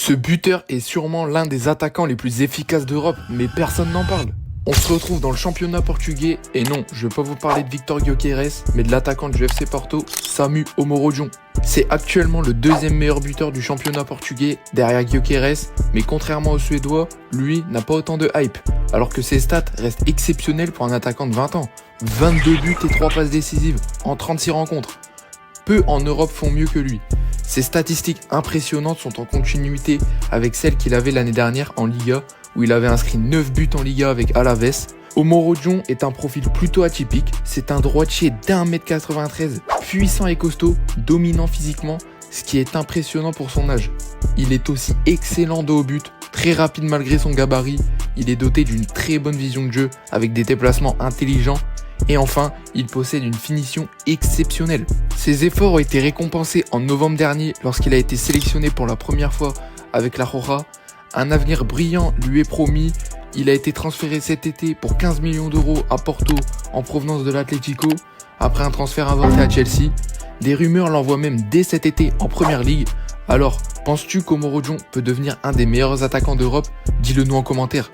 Ce buteur est sûrement l'un des attaquants les plus efficaces d'Europe, mais personne n'en parle. On se retrouve dans le championnat portugais, et non, je vais pas vous parler de Victor Gyökeres, mais de l'attaquant du FC Porto, Samu Omorodion. C'est actuellement le deuxième meilleur buteur du championnat portugais, derrière Gyökeres, mais contrairement au Suédois, lui n'a pas autant de hype, alors que ses stats restent exceptionnelles pour un attaquant de 20 ans. 22 buts et 3 passes décisives en 36 rencontres. Peu en Europe font mieux que lui. Ses statistiques impressionnantes sont en continuité avec celles qu'il avait l'année dernière en Liga, où il avait inscrit 9 buts en Liga avec Alaves. Omorodion est un profil plutôt atypique, c'est un droitier d'1m93, puissant et costaud, dominant physiquement, ce qui est impressionnant pour son âge. Il est aussi excellent dos au but, très rapide malgré son gabarit, il est doté d'une très bonne vision de jeu avec des déplacements intelligents, et enfin, il possède une finition exceptionnelle. Ses efforts ont été récompensés en novembre dernier lorsqu'il a été sélectionné pour la première fois avec la Roja. Un avenir brillant lui est promis. Il a été transféré cet été pour 15 millions d'euros à Porto en provenance de l'Atlético, après un transfert avorté à Chelsea. Des rumeurs l'envoient même dès cet été en Première Ligue. Alors, penses-tu qu'Omorodion peut devenir un des meilleurs attaquants d'Europe? Dis-le nous en commentaire.